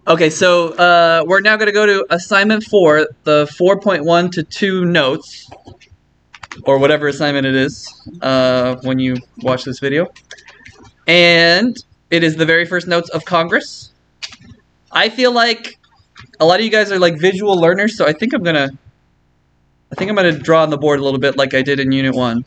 Okay, so we're now going to go to assignment 4, the 4.1 to 2 notes, or whatever assignment it is when you watch this video. And it is the very first notes of Congress. I feel like a lot of you guys are like visual learners, so I think I'm gonna draw on the board a little bit like I did in Unit 1.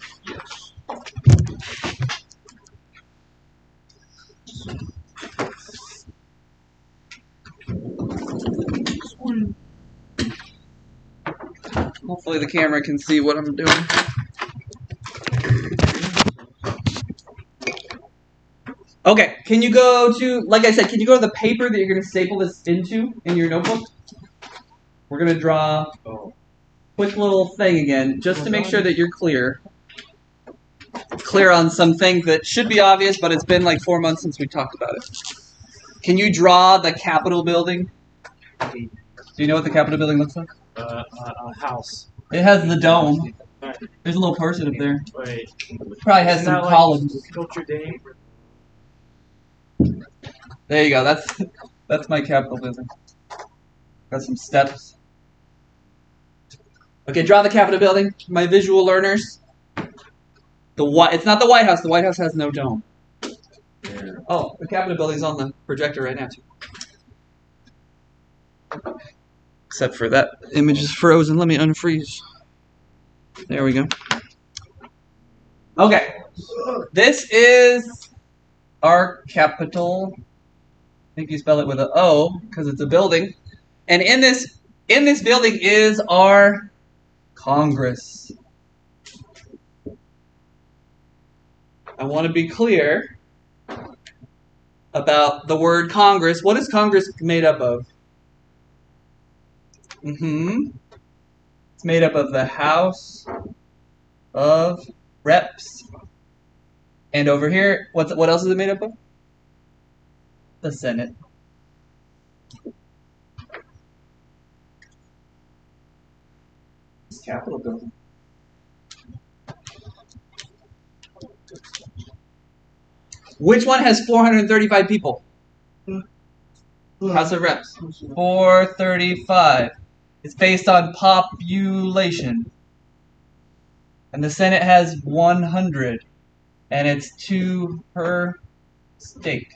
Hopefully the camera can see what I'm doing. Okay, can you go to, like I said, can you go to the paper that you're going to staple this into in your notebook? We're going to draw a quick little thing again, just to make sure that you're clear. Clear on some things that should be obvious, but it's been like 4 months since we talked about it. Can you draw the Capitol building? Do you know what the Capitol building looks like? A house. It has the dome. There's a little person up there. Wait. Probably has some columns. Culture Day. There you go. That's my Capitol building. Got some steps. Okay, draw the Capitol building. My visual learners. It's not the White House. The White House has no dome. Oh, the Capitol building's on the projector right now too. Except for that image is frozen. Let me unfreeze. There we go. Okay. This is our Capitol. I think you spell it with an O because it's a building. And in this building is our Congress. I want to be clear about the word Congress. What is Congress made up of? It's made up of the House of Reps. And over here, what else is it made up of? The Senate. It's Capitol building. Which one has 435 people? House of Reps. 435. It's based on population. And the Senate has 100. And it's 2 per state.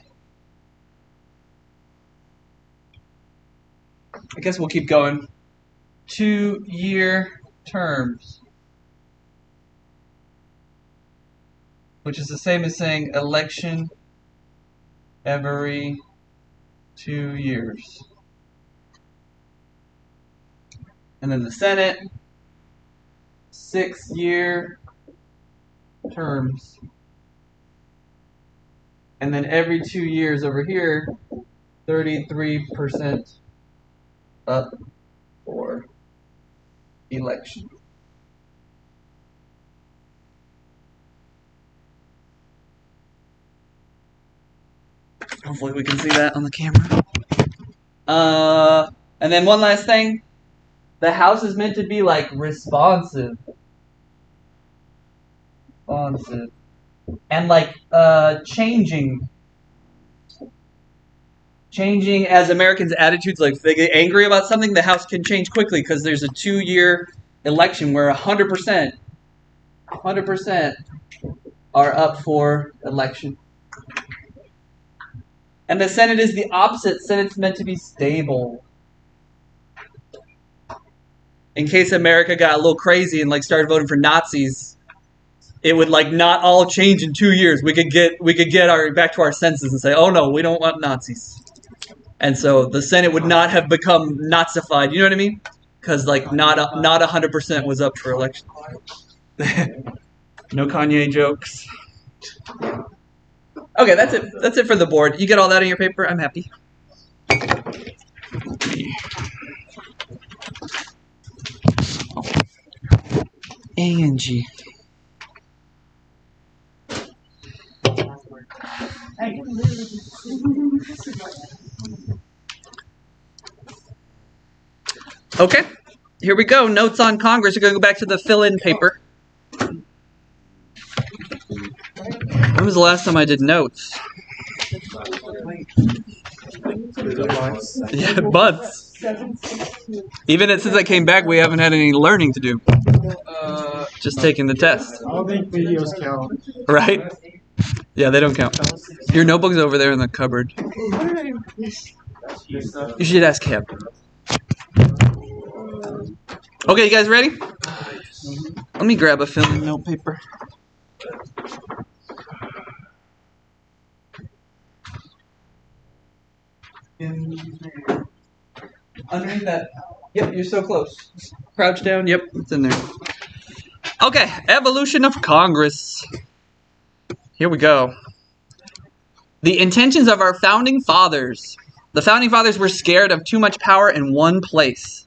I guess we'll keep going. 2-year terms. Which is the same as saying election every 2 years. And then the Senate, 6-year terms. And then every 2 years over here, 33% up for election. Hopefully we can see that on the camera. And then one last thing. The House is meant to be like responsive. And like changing as Americans' attitudes, like if they get angry about something, the House can change quickly because there's a 2-year election where 100% are up for election. And the Senate is the opposite. Senate's meant to be stable. In case America got a little crazy and like started voting for Nazis, it would like not all change in 2 years. We could get back to our senses and say, oh no, we don't want Nazis. And so the Senate would not have become Nazified. You know what I mean? Because like not 100% was up for election. No Kanye jokes. Okay, that's it. That's it for the board. You get all that on your paper? I'm happy. A and G. Okay, here we go. Notes on Congress. We're going to go back to the fill-in paper. When was the last time I did notes? Yeah, months. Even since I came back, we haven't had any learning to do. Just taking the test. I don't think videos count. Right? Yeah, they don't count. Your notebook's over there in the cupboard. You should ask him. Okay, you guys ready? Let me grab a filling note paper. Underneath that. Yep, you're so close. Crouch down. Yep, it's in there. Okay, evolution of Congress. Here we go. The intentions of our founding fathers. The founding fathers were scared of too much power in one place.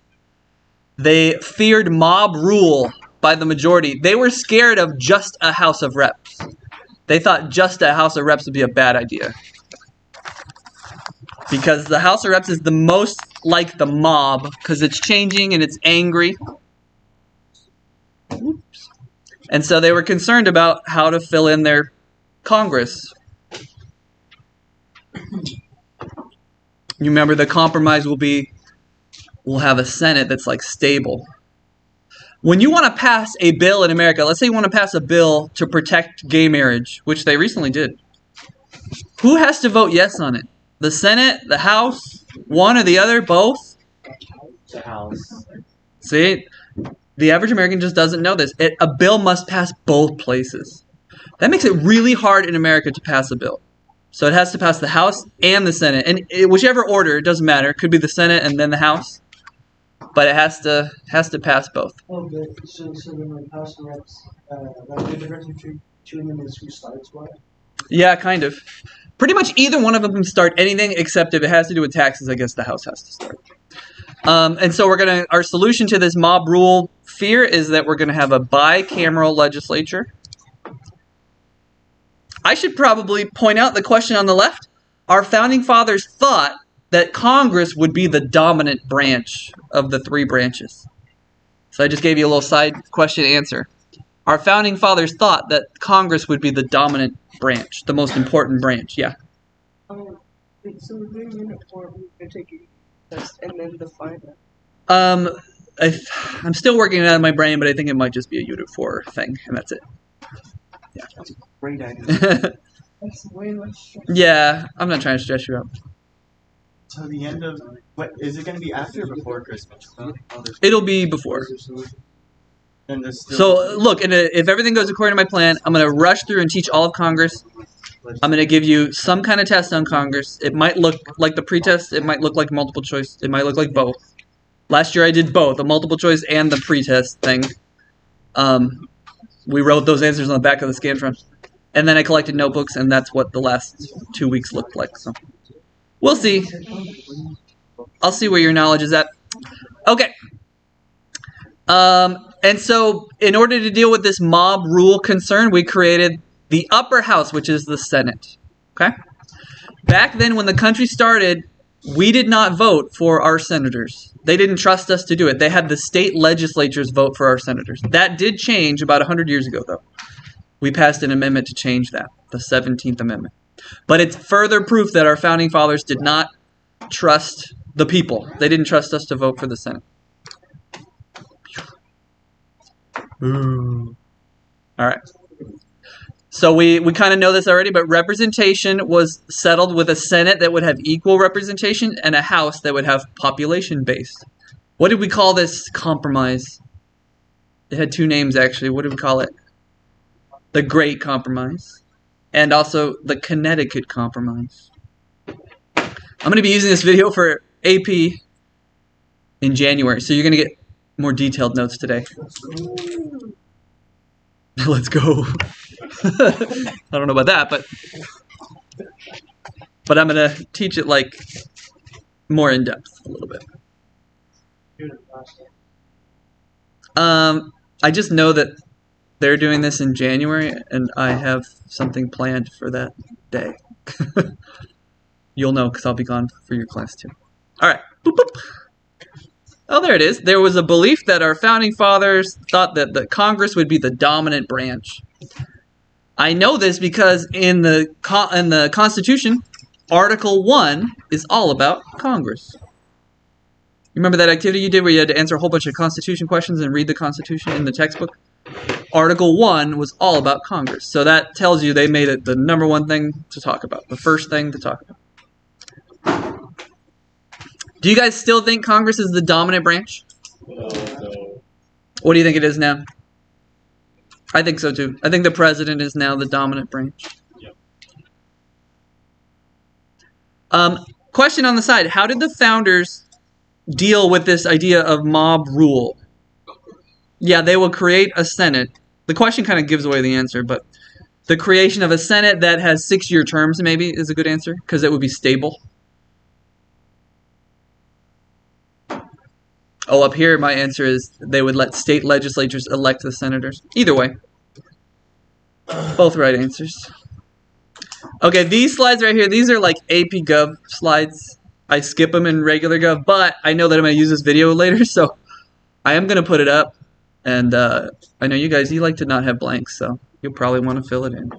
They feared mob rule by the majority. They were scared of just a House of Reps. They thought just a House of Reps would be a bad idea. Because the House of Reps is the most like the mob, because it's changing and it's angry. Oops. And so they were concerned about how to fill in their Congress. You remember the compromise will be, we'll have a Senate that's like stable. When you want to pass a bill in America, let's say you want to pass a bill to protect gay marriage, which they recently did. Who has to vote yes on it? The Senate, the House, one or the other, both? The House. See, the average American just doesn't know this. A bill must pass both places. That makes it really hard in America to pass a bill. So it has to pass the House and the Senate. And whichever order, it doesn't matter. It could be the Senate and then the House. But it has to pass both. Oh, but so then like House and Reps, like the difference between them is who starts what? Yeah, kind of. Pretty much either one of them can start anything, except if it has to do with taxes, I guess the House has to start. And so our solution to this mob rule fear is that we're gonna have a bicameral legislature. I should probably point out the question on the left. Our founding fathers thought that Congress would be the dominant branch of the three branches. So I just gave you a little side question answer. Our founding fathers thought that Congress would be the dominant branch, the most important branch. Yeah. So we're doing unit 4, we're taking test and then the final. I'm still working it out of my brain, but I think it might just be a unit 4 thing, and that's it. Yeah. That's a great idea. That's way less stress. Yeah, I'm not trying to stress you out. So the end of what is it going to be after or before Christmas? It'll be before. And there's still So look, if everything goes according to my plan, I'm gonna rush through and teach all of Congress. I'm gonna give you some kind of test on Congress. It might look like the pretest. It might look like multiple choice. It might look like both. Last year I did both, the multiple choice and the pretest thing. We wrote those answers on the back of the Scantron. And then I collected notebooks, and that's what the last 2 weeks looked like. So we'll see. I'll see where your knowledge is at. Okay. And so in order to deal with this mob rule concern, we created the upper house, which is the Senate. Okay? Back then, when the country started, we did not vote for our senators. They didn't trust us to do it. They had the state legislatures vote for our senators. That did change about 100 years ago, though. We passed an amendment to change that, the 17th Amendment. But it's further proof that our founding fathers did not trust the people. They didn't trust us to vote for the Senate. Ooh. All right. So we kind of know this already, but representation was settled with a Senate that would have equal representation and a House that would have population-based. What did we call this compromise? It had 2 names, actually. What did we call it? The Great Compromise. And also the Connecticut Compromise. I'm going to be using this video for AP in January, so you're going to get more detailed notes today. Let's go. I don't know about that, but I'm going to teach it like more in depth a little bit. I just know that they're doing this in January, and I have something planned for that day. You'll know because I'll be gone for your class too. All right. Boop, boop. Oh, there it is. There was a belief that our founding fathers thought that the Congress would be the dominant branch. I know this because in the Constitution, Article 1 is all about Congress. You remember that activity you did where you had to answer a whole bunch of Constitution questions and read the Constitution in the textbook? Article 1 was all about Congress. So that tells you they made it the number one thing to talk about, the first thing to talk about. Do you guys still think Congress is the dominant branch? No. What do you think it is now? I think so too. I think the president is now the dominant branch. Yep. Question on the side. How did the founders deal with this idea of mob rule? Yeah, they will create a Senate. The question kind of gives away the answer, but the creation of a Senate that has 6-year terms maybe is a good answer because it would be stable. Oh, up here my answer is they would let state legislatures elect the senators. Either way. Both right answers. Okay, these slides right here, these are like AP Gov slides. I skip them in regular Gov, but I know that I'm going to use this video later, so I am going to put it up. And I know you guys, you like to not have blanks, so you'll probably want to fill it in.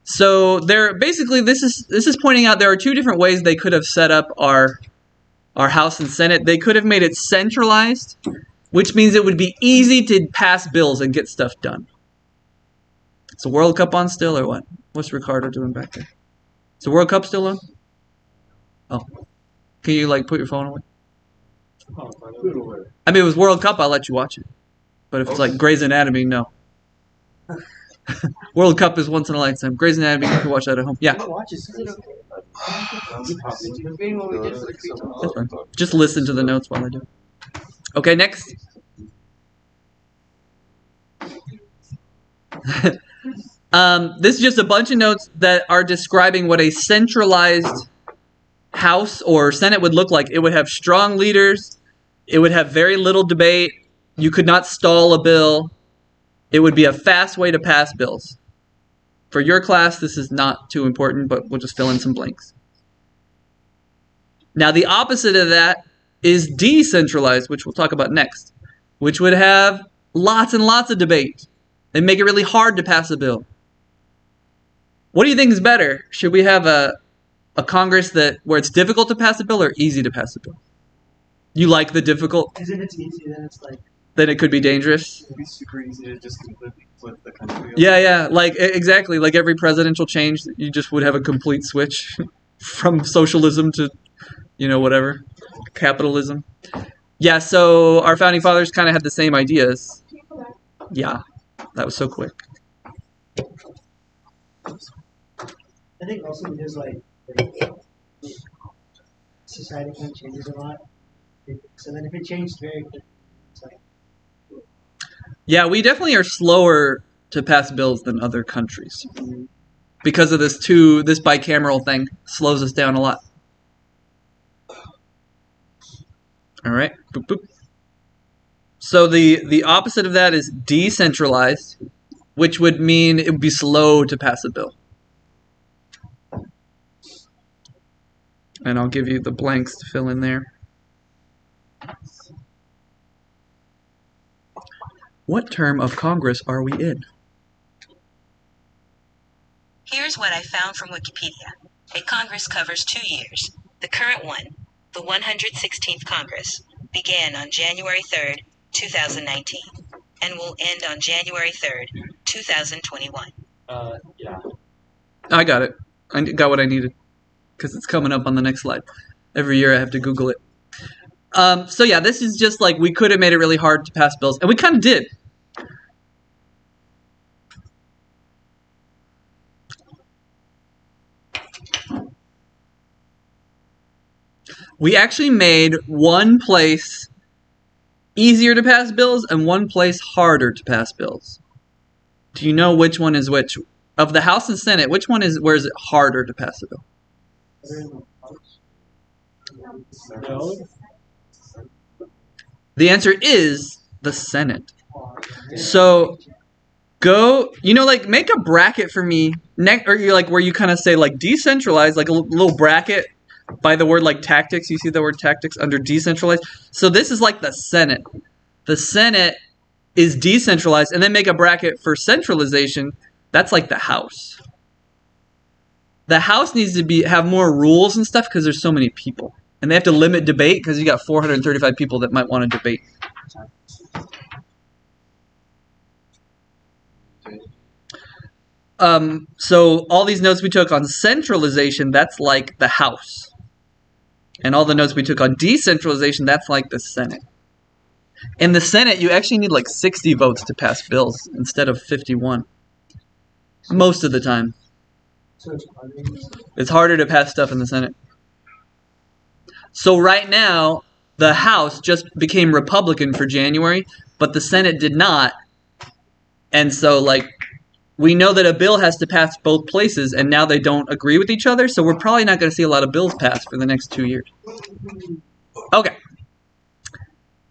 So basically this is pointing out there are two different ways they could have set up our House and Senate. They could have made it centralized, which means it would be easy to pass bills and get stuff done. Is the World Cup on still or what? What's Ricardo doing back there? Is the World Cup still on? Oh. Can you like put your phone away? I mean, if it was World Cup, I'll let you watch it. But if it's like Grey's Anatomy, no. World Cup is once in a lifetime. Grey's Anatomy, you can watch that at home. Yeah. That's fine. Just listen to the notes while I do. Okay, next. This is just a bunch of notes that are describing what a centralized House or Senate would look like. It would have strong leaders. It would have very little debate. You could not stall a bill. It would be a fast way to pass bills. For your class, this is not too important, but we'll just fill in some blanks. Now, the opposite of that is decentralized, which we'll talk about next, which would have lots and lots of debate and make it really hard to pass a bill. What do you think is better? Should we have a Congress where it's difficult to pass a bill or easy to pass a bill? You like the difficult? Because if it's easy, then it's like... Then it could be dangerous? It'd be super easy to just completely flip the country. Yeah, like exactly. Like every presidential change, you just would have a complete switch from socialism to, whatever, capitalism. Yeah, so our founding fathers kind of had the same ideas. Yeah, that was so quick. I think also because like society kind of changes a lot. So then if it changed very quickly, it's like... Yeah, we definitely are slower to pass bills than other countries. Because of this bicameral thing slows us down a lot. All right. Boop, boop. So the opposite of that is decentralized, which would mean it would be slow to pass a bill. And I'll give you the blanks to fill in there. What term of Congress are we in? Here's what I found from Wikipedia. A Congress covers 2 years. The current one, the 116th Congress, began on January 3rd, 2019, and will end on January 3rd, 2021. Yeah. I got it. I got what I needed. Because it's coming up on the next slide. Every year I have to Google it. So yeah, this is just like we could have made it really hard to pass bills. And we kind of did. We actually made one place easier to pass bills and one place harder to pass bills. Do you know which one is which? Of the House and Senate, where is it harder to pass a bill? No. The answer is the Senate. So go, make a bracket for me, or you're like where you kind of say like decentralized, like a little bracket by the word like tactics. You see the word tactics under decentralized. So this is like the Senate. The Senate is decentralized, and then make a bracket for centralization. That's like the House. The House needs to have more rules and stuff because there's so many people. And they have to limit debate because you got 435 people that might want to debate. So all these notes we took on centralization, that's like the House. And all the notes we took on decentralization, that's like the Senate. In the Senate, you actually need like 60 votes to pass bills instead of 51. Most of the time. So It's harder to pass stuff in the Senate. So right now, the House just became Republican for January, but the Senate did not. And so, like, we know that a bill has to pass both places, and now they don't agree with each other, so we're probably not going to see a lot of bills passed for the next 2 years. Okay.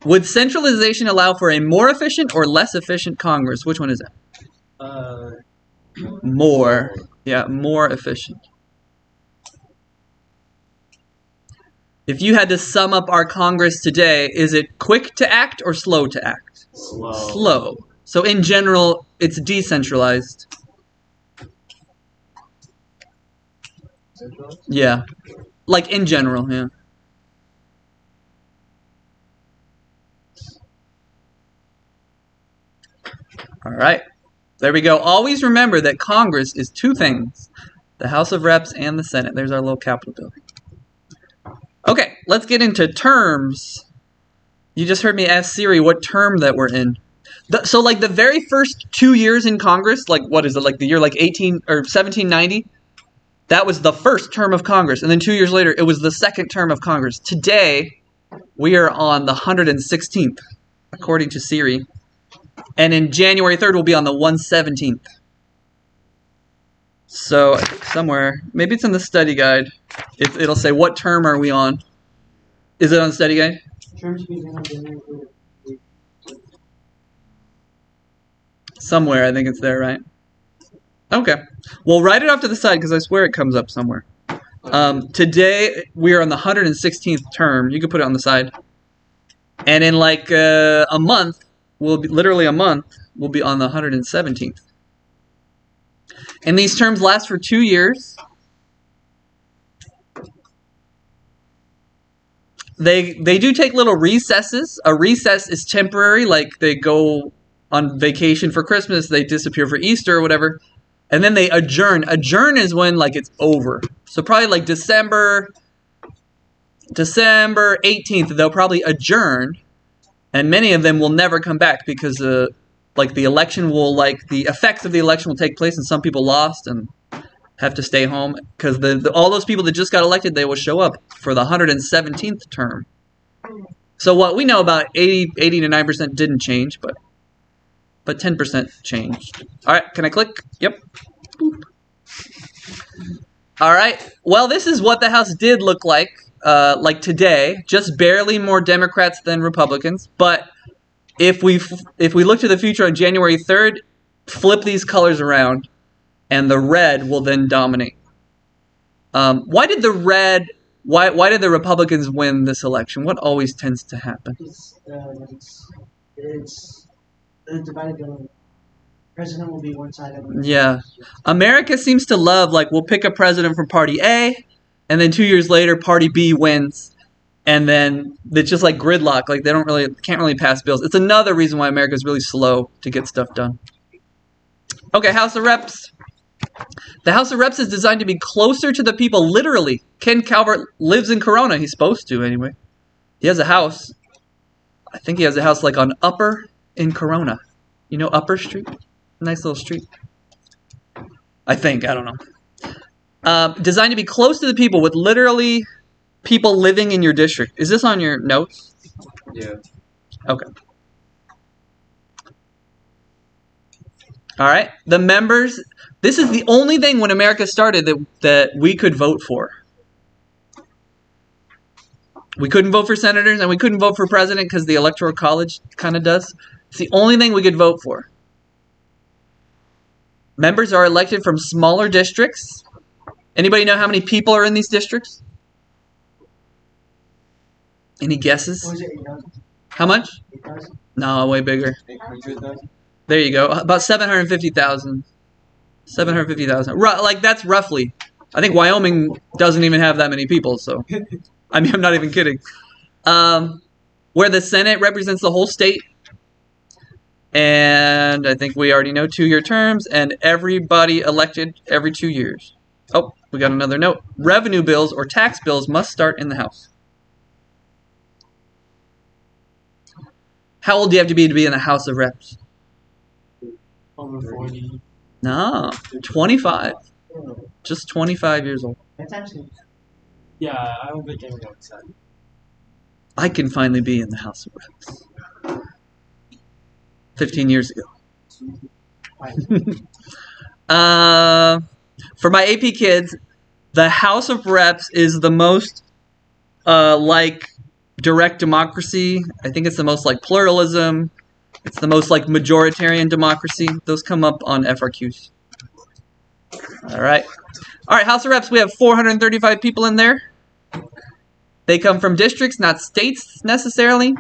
Would centralization allow for a more efficient or less efficient Congress? Which one is it? More. Yeah, more efficient. If you had to sum up our Congress today, is it quick to act or slow to act? Slow. So in general, it's decentralized. Central? Yeah. Like in general, yeah. All right. There we go. Always remember that Congress is two things. The House of Reps and the Senate. There's our little Capitol building. Okay, let's get into terms. You just heard me ask Siri what term that we're in. So like the very first 2 years in Congress, like what is it, like the year like 1790? That was the first term of Congress. And then 2 years later, it was the second term of Congress. Today, we are on the 116th, according to Siri. And in January 3rd, we'll be on the 117th. So I think somewhere, maybe it's in the study guide. It'll say, what term are we on? Is it on the study guide? terms beginning on January 3rd. Somewhere, I think it's there, right? Okay. Well, write it off to the side because I swear it comes up somewhere. Today, we are on the 116th term. You can put it on the side. And in like a month, literally a month, we'll be on the 117th. And these terms last for 2 years. They do take little recesses. A recess is temporary, like they go on vacation for Christmas, they disappear for Easter or whatever. And then they adjourn. Adjourn is when like it's over. So probably like December 18th, they'll probably adjourn. And many of them will never come back because like the election will, like the effects of the election will take place and some people lost and have to stay home because all those people that just got elected, they will show up for the 117th term. So what we know about 80 to 9% didn't change, but 10% changed. All right, can I click? Yep. Boop. All right. Well, this is what the House did look like today. Just barely more Democrats than Republicans. But if we look to the future on January 3rd, flip these colors around, and the red will then dominate. Why did the Republicans win this election? What always tends to happen? It's the divided government. President will be one side. Yeah. America seems to love, like, we'll pick a president from Party A, and then 2 years later, Party B wins. And then it's just like gridlock. Like, they can't really pass bills. It's another reason why America is really slow to get stuff done. Okay, House of Reps. The House of Reps is designed to be closer to the people, literally. Ken Calvert lives in Corona. He's supposed to, anyway. He has a house. I think he has a house, like, on Upper in Corona. You know Upper Street? Nice little street. I think. I don't know. Designed to be close to the people with literally people living in your district. Is this on your notes? Yeah. Okay. All right. The members. This is the only thing when America started that we could vote for. We couldn't vote for senators and we couldn't vote for president because the Electoral College kind of does. It's the only thing we could vote for. Members are elected from smaller districts. Anybody know how many people are in these districts? Any guesses? What was it, 8,000? How much? 8,000? No, way bigger. 800,000? There you go. About 750,000. 750,000. Like, that's roughly. I think Wyoming doesn't even have that many people, so I mean, I'm not even kidding. Where the Senate represents the whole state, and I think we already know 2-year terms, and everybody elected every 2 years. Oh, we got another note. Revenue bills or tax bills must start in the House. How old do you have to be in the House of Reps? Over 40. No, 25. Just 25 years old. That's actually. Yeah, I don't think anyone said. I can finally be in the House of Reps. 15 years ago. For my AP kids, the House of Reps is the most like direct democracy. I think it's the most like pluralism. It's the most like majoritarian democracy. Those come up on FRQs. All right. House of Reps, we have 435 people in there. They come from districts, not states necessarily.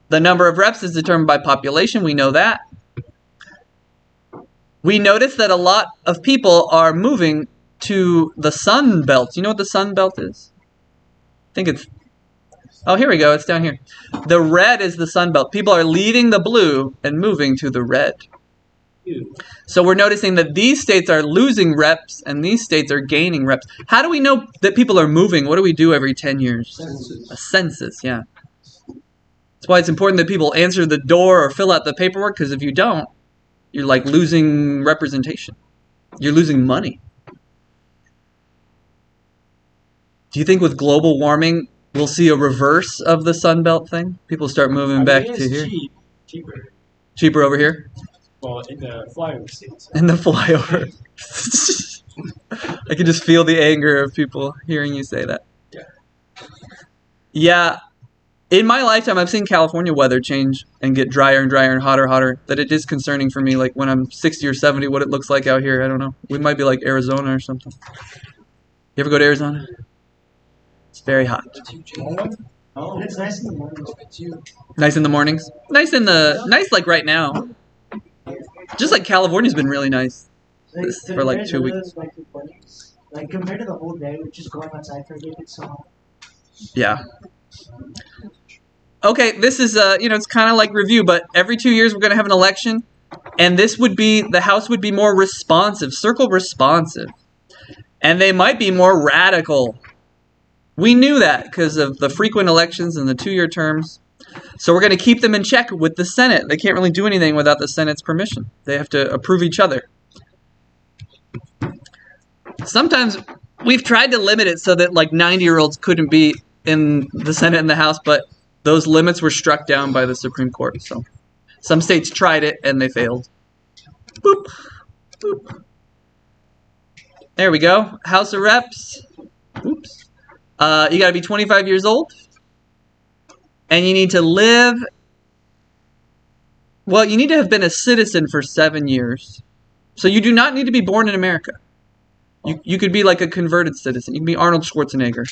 The number of reps is determined by population. We know that. We notice that a lot of people are moving to the Sun Belt. You know what the Sun Belt is? I think it's... Oh, here we go. It's down here. The red is the Sun Belt. People are leaving the blue and moving to the red. So we're noticing that these states are losing reps and these states are gaining reps. How do we know that people are moving? What do we do every 10 years? Census. A census, yeah. That's why it's important that people answer the door or fill out the paperwork, because if you don't, you're like losing representation. You're losing money. Do you think with global warming, we'll see a reverse of the Sun Belt thing? People start moving back to here? Cheaper. Cheaper over here? Well, in the flyover states. In the flyover. I can just feel the anger of people hearing you say that. Yeah. In my lifetime, I've seen California weather change and get drier and drier and hotter. That it is concerning for me, like when I'm 60 or 70, what it looks like out here. I don't know. We might be like Arizona or something. You ever go to Arizona? It's very hot. Oh, It's nice in the morning. Nice in the mornings. Nice like right now. Just like California's been really nice for like 2 weeks. Like compared to the whole day, just going outside for a bit, it's so hot. Yeah. Okay, this is it's kind of like review, but every 2 years we're going to have an election, and the House would be more responsive, circle responsive, and they might be more radical. We knew that because of the frequent elections and the 2-year terms. So we're going to keep them in check with the Senate. They can't really do anything without the Senate's permission. They have to approve each other. Sometimes we've tried to limit it so that like 90-year-olds couldn't be in the Senate and the House, but those limits were struck down by the Supreme Court. So some states tried it and they failed. Boop. Boop. There we go. House of Reps. Oops. You got to be 25 years old. And you need to live... Well, you need to have been a citizen for 7 years. So you do not need to be born in America. You could be like a converted citizen. You can be Arnold Schwarzenegger.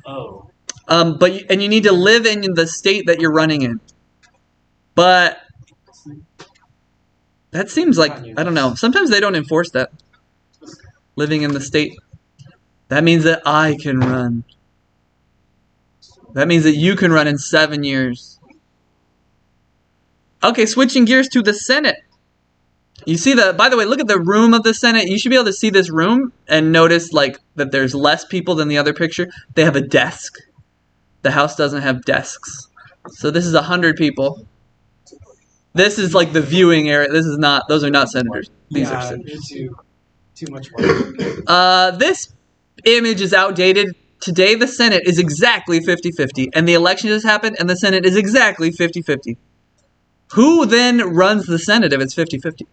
Oh. And you need to live in the state that you're running in. But that seems like, I don't know. Sometimes they don't enforce that. Living in the state. That means that I can run. That means that you can run in 7 years. Okay, switching gears to the Senate. You see by the way, look at the room of the Senate. You should be able to see this room and notice like that there's less people than the other picture. They have a desk. The House doesn't have desks. So this is 100 people. This is like the viewing area. Those are not senators. These are senators. Too much work. This image is outdated. Today the Senate is exactly 50-50. And the election just happened and the Senate is exactly 50-50. Who then runs the Senate if it's 50-50?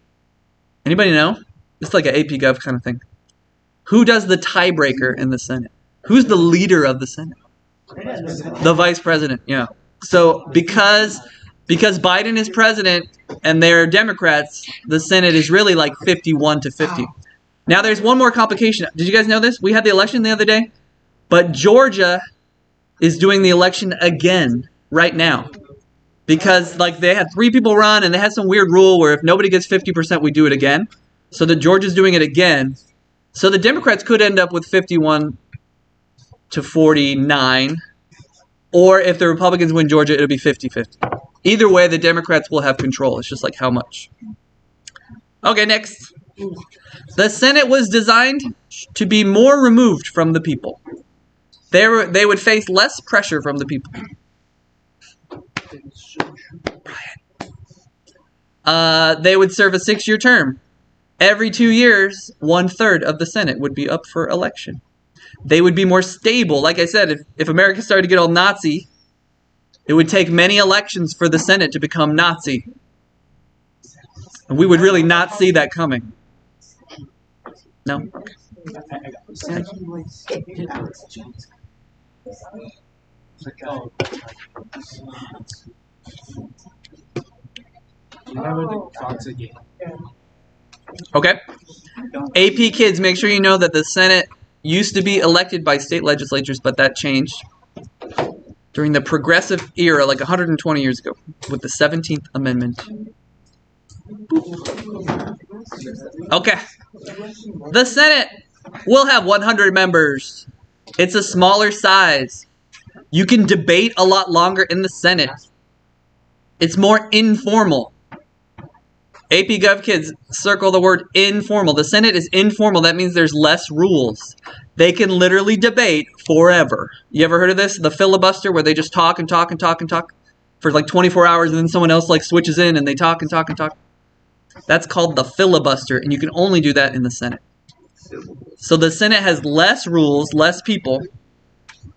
Anybody know? It's like an AP Gov kind of thing. Who does the tiebreaker in the Senate? Who's the leader of the Senate? The Vice President, yeah. So because Biden is president and they're Democrats, the Senate is really like 51-50. Now there's one more complication. Did you guys know this? We had the election the other day, but Georgia is doing the election again right now. Because like they had 3 people run and they had some weird rule where if nobody gets 50%, we do it again. So that Georgia's doing it again. So the Democrats could end up with 51 to 49. Or if the Republicans win Georgia, it'll be 50-50. Either way, the Democrats will have control. It's just like how much. Okay, next. The Senate was designed to be more removed from the people. They would face less pressure from the people. They would serve a 6-year term. Every 2 years, 1/3 of the Senate would be up for election. They would be more stable. Like I said, if America started to get all Nazi, it would take many elections for the Senate to become Nazi. And we would really not see that coming. No? Okay. AP kids, make sure you know that the Senate used to be elected by state legislatures, but that changed during the progressive era, like 120 years ago, with the 17th Amendment. Okay. The Senate will have 100 members. It's a smaller size. You can debate a lot longer in the Senate. It's more informal. AP Gov kids, circle the word informal. The Senate is informal. That means there's less rules. They can literally debate forever. You ever heard of this? The filibuster, where they just talk and talk and talk and talk for like 24 hours, and then someone else like switches in and they talk and talk and talk. That's called the filibuster, and you can only do that in the Senate. So the Senate has less rules, less people.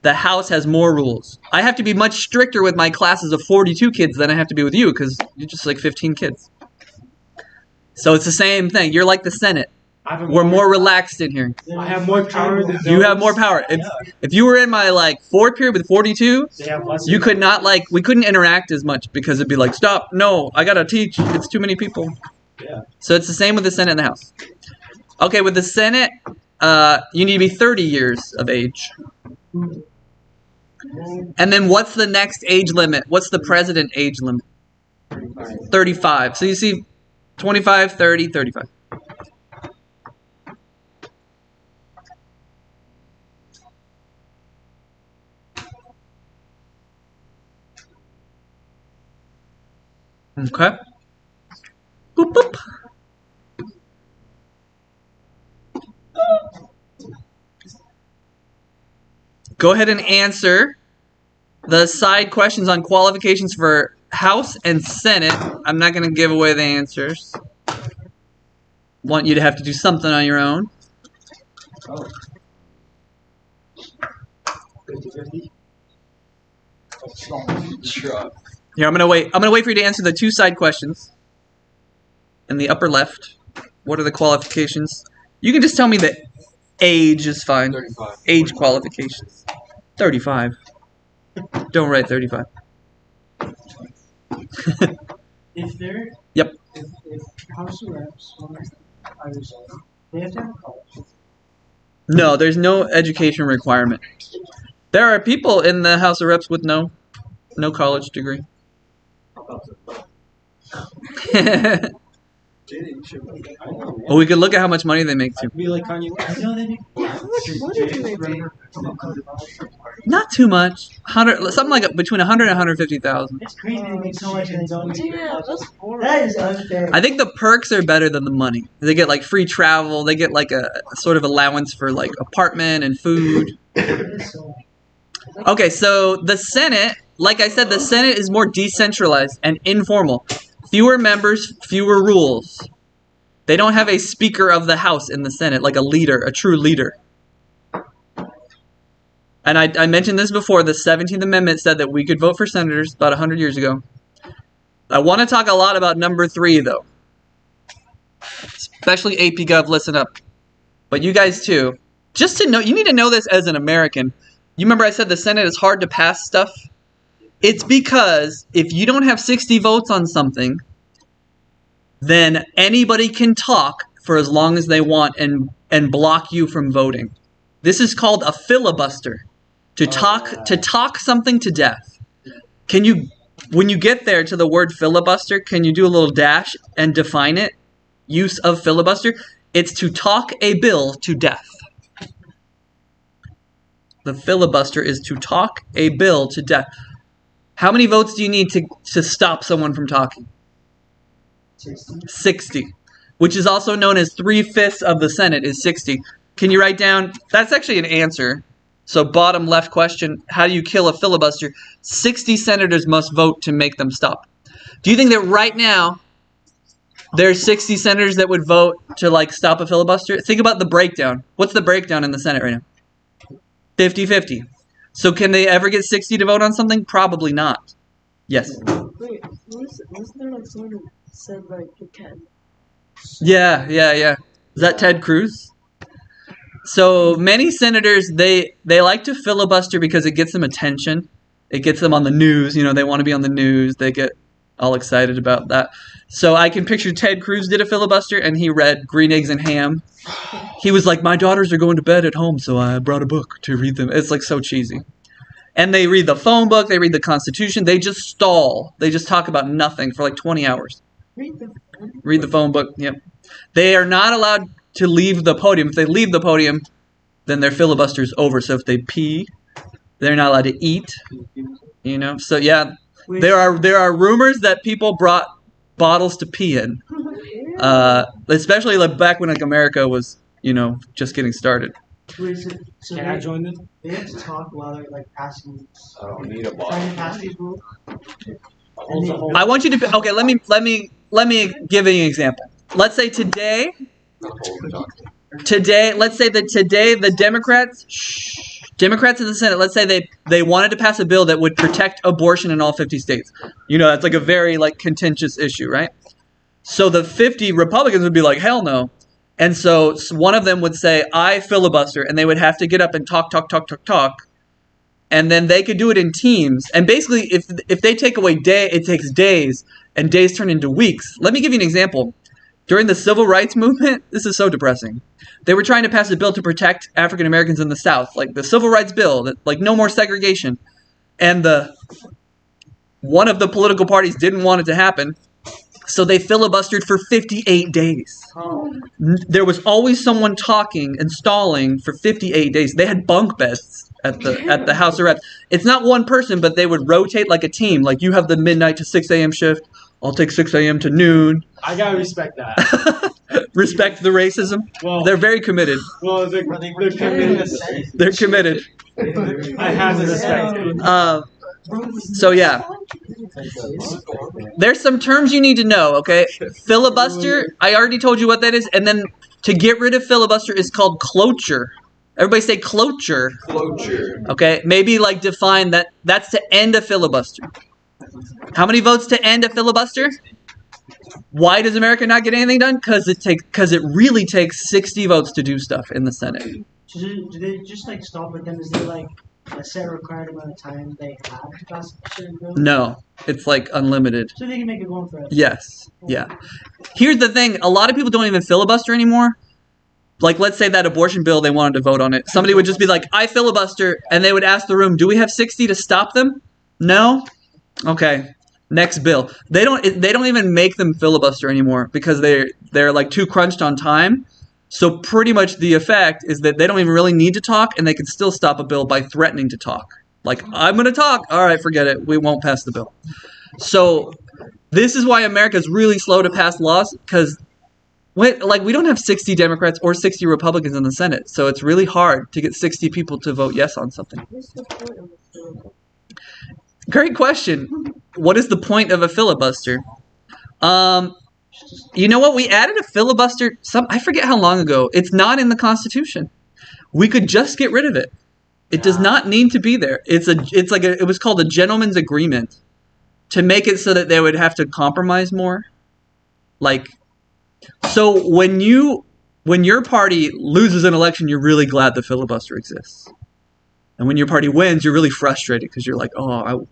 The House has more rules. I have to be much stricter with my classes of 42 kids than I have to be with you, because you're just like 15 kids. So it's the same thing. You're like the Senate. We're more relaxed in here. I have more power than You have more power. If you were in my like 4th period with 42, you could not we couldn't interact as much because it'd be like, stop, no, I gotta teach. It's too many people. Yeah. So it's the same with the Senate and the House. Okay, with the Senate, you need to be 30 years of age. And then what's the next age limit? What's the president age limit? 35. So you see 25, 30, 35. Okay. Boop, boop. Go ahead and answer the side questions on qualifications for House and Senate. I'm not going to give away the answers. Want you to have to do something on your own. Here, I'm gonna wait. I'm gonna wait for you to answer the 2 side questions. In the upper left, what are the qualifications? You can just tell me the age is fine. 35. Age qualifications. 35. Don't write 35. If they're Yep. if House of Reps or Arizona, they have to have college. No, there's no education requirement. There are people in the House of Reps with no college degree. Well, we could look at how much money they make too. Be like Kanye West. Not too much. 100, something like between 100 and 150,000. It's crazy they make so much and they don't even Yeah, that's boring. That is unfair. I think the perks are better than the money. They get like free travel. They get like a sort of allowance for like apartment and food. Okay, so the Senate, like I said, the Senate is more decentralized and informal. Fewer members, fewer rules. They don't have a Speaker of the House in the Senate, like a leader, a true leader. And I mentioned this before, the 17th Amendment said that we could vote for senators about 100 years ago. I want to talk a lot about number 3, though. Especially AP Gov, listen up. But you guys, too. Just to know, you need to know this as an American. You remember I said the Senate is hard to pass stuff? It's because if you don't have 60 votes on something, then anybody can talk for as long as they want and block you from voting. This is called a filibuster. To talk something to death. Can you, when you get there to the word filibuster, can you do a little dash and define it? Use of filibuster. It's to talk a bill to death. The filibuster is to talk a bill to death. How many votes do you need to stop someone from talking? 60. Which is also known as 3/5 of the Senate is 60. Can you write down? That's actually an answer. So bottom left question, how do you kill a filibuster? 60 senators must vote to make them stop. Do you think that right now there's 60 senators that would vote to like stop a filibuster? Think about the breakdown. What's the breakdown in the Senate right now? 50-50. So can they ever get 60 to vote on something? Probably not. Yes. Wait, wasn't there like someone who said like you can? Yeah. Is that Ted Cruz? So many senators, they like to filibuster because it gets them attention. It gets them on the news. You know, they want to be on the news. They get all excited about that. So I can picture Ted Cruz did a filibuster and he read Green Eggs and Ham. He was like, my daughters are going to bed at home, so I brought a book to read them. It's like so cheesy. And they read the phone book. They read the Constitution. They just stall. They just talk about nothing for like 20 hours. Read the phone book. Yep. They are not allowed to leave the podium. If they leave the podium, then their filibuster is over. So if they pee, they're not allowed to eat. You know. So yeah, there are rumors that people brought bottles to pee in, especially like back when like America was just getting started. So Can I join this? they have to talk while they're like passing. I don't need a Trying to pass bottle. these rules. I want you to okay. Let me give you an example. Let's say today. Let's say that today the Democrats in the Senate, let's say they wanted to pass a bill that would protect abortion in all 50 states. That's like a very like contentious issue, right? So the 50 Republicans would be like, hell no. And so one of them would say, I filibuster, and they would have to get up and talk. And then they could do it in teams. And basically, if they take away it takes days, and days turn into weeks. Let me give you an example. During the Civil Rights Movement, this is so depressing. They were trying to pass a bill to protect African Americans in the South, like the Civil Rights Bill, that like no more segregation. And one of the political parties didn't want it to happen, so they filibustered for 58 days. There was always someone talking and stalling for 58 days. They had bunk beds at the House of Reps. It's not one person, but they would rotate like a team. Like you have the midnight to 6 a.m. shift. I'll take 6 a.m. to noon. I gotta respect that. Respect the racism. Well, They're very committed. well, they're committed. They're committed. I have to respect it. So yeah, there's some terms you need to know. Okay, filibuster. I already told you what that is, and then to get rid of filibuster is called cloture. Everybody say cloture. Cloture. Okay, maybe like define that. That's to end a filibuster. How many votes to end a filibuster? Why does America not get anything done? Because it really takes 60 votes to do stuff in the Senate. So do they just like stop it? Then is there like a set required amount of time they have to pass a certain bill? No, it's like unlimited. So they can make it going forever. Yes, yeah. Here's the thing: a lot of people don't even filibuster anymore. Like, let's say that abortion bill, they wanted to vote on it. Somebody would just be like, I filibuster, and they would ask the room, do we have 60 to stop them? No? Okay. Next bill. They don't even make them filibuster anymore because they're like too crunched on time. So pretty much the effect is that they don't even really need to talk, and they can still stop a bill by threatening to talk. Like, I'm going to talk. All right, forget it. We won't pass the bill. So this is why America is really slow to pass laws, because we don't have 60 Democrats or 60 Republicans in the Senate. So it's really hard to get 60 people to vote yes on something. What's the point of the filibuster? Great question. What is the point of a filibuster? You know what? We added a filibuster. I forget how long ago. It's not in the Constitution. We could just get rid of it. It does not need to be there. It was called a gentleman's agreement to make it so that they would have to compromise more. So when your party loses an election, you're really glad the filibuster exists. And when your party wins, you're really frustrated because you're like,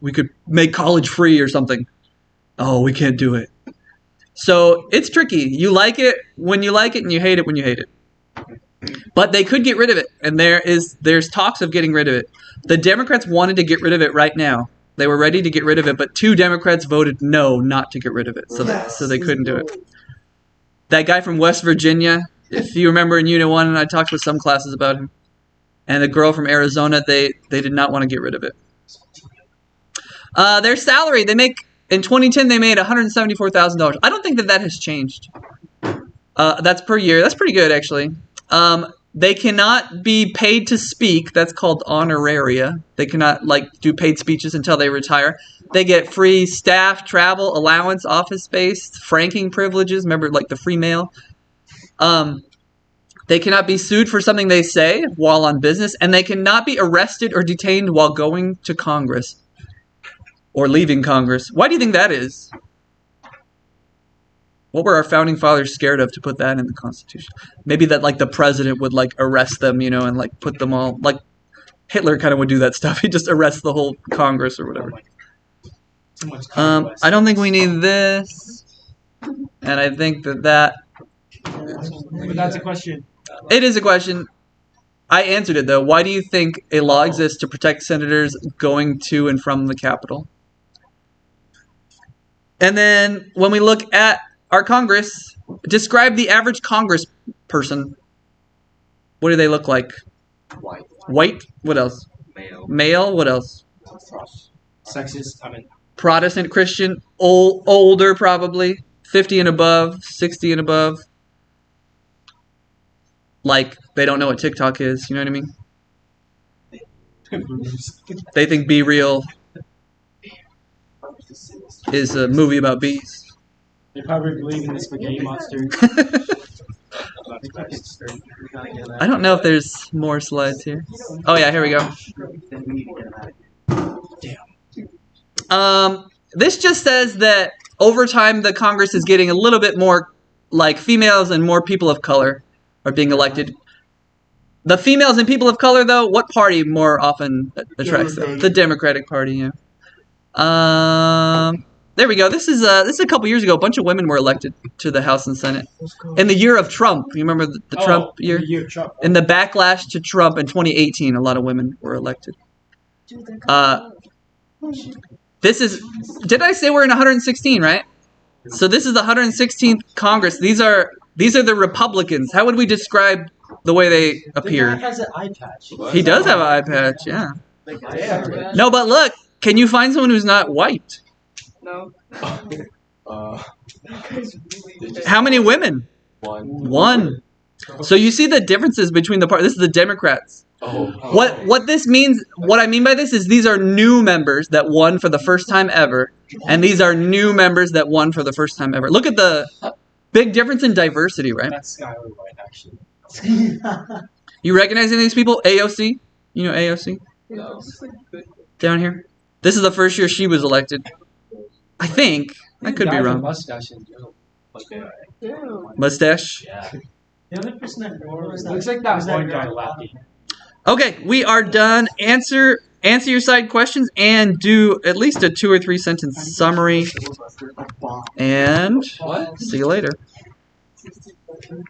we could make college free or something. Oh, we can't do it. So it's tricky. You like it when you like it, and you hate it when you hate it. But they could get rid of it, and there's talks of getting rid of it. The Democrats wanted to get rid of it right now. They were ready to get rid of it, but 2 Democrats voted no, not to get rid of it, so they couldn't do it. That guy from West Virginia, If you remember in Unit 1, I talked with some classes about him. And the girl from Arizona, they did not want to get rid of it. Their salary, in 2010, they made $174,000. I don't think that has changed. That's per year. That's pretty good, actually. They cannot be paid to speak. That's called honoraria. They cannot do paid speeches until they retire. They get free staff, travel, allowance, office space, franking privileges. Remember, the free mail. They cannot be sued for something they say while on business, and they cannot be arrested or detained while going to Congress or leaving Congress. Why do you think that is? What were our founding fathers scared of to put that in the Constitution? Maybe that the president would arrest them, and put them all Hitler kind of would do that stuff. He'd just arrest the whole Congress or whatever. I don't think we need this, and I think that But that's a question. it is a question. I answered it though. Why do you think a law exists to protect senators going to and from the Capitol? And then when we look at our Congress, describe the average Congress person. What do they look like? White. White? What else? Male? What else? Sexist. Protestant, Christian, older probably, 50 and above, 60 and above. They don't know what TikTok is, you know what I mean? They think Be Real is a movie about bees. They probably believe in the spaghetti monster. I don't know if there's more slides here. Oh yeah, here we go. This just says that over time the Congress is getting a little bit more females and more people of color are being elected. The females and people of color, though, what party more often attracts them? The Democratic Party, yeah. There we go. This is a couple years ago. A bunch of women were elected to the House and Senate in the year of Trump. You remember the Trump year? The year of Trump. In the backlash to Trump in 2018, a lot of women were elected. This is. Did I say we're in 116? Right. So this is the 116th Congress. These are the Republicans. How would we describe the way they appear? The guy has an eye patch. He does have an eye patch. Yeah. Yeah. No, but look. Can you find someone who's not white? No. How many women? One. So you see the differences between the parties. This is the Democrats. What this means, what I mean by this is these are new members that won for the first time ever, and these are new members that won for the first time ever. Look at the big difference in diversity, right? That's Skylar White, actually. You recognize any of these people? AOC? You know AOC? No. Down here? This is the first year she was elected. I think. I could be wrong. Mustache and Mustache? yeah. The other person that wore was Looks like that one guy laughing. Okay, we are done. Answer your side questions and do at least a 2 or 3 sentence summary. And see you later.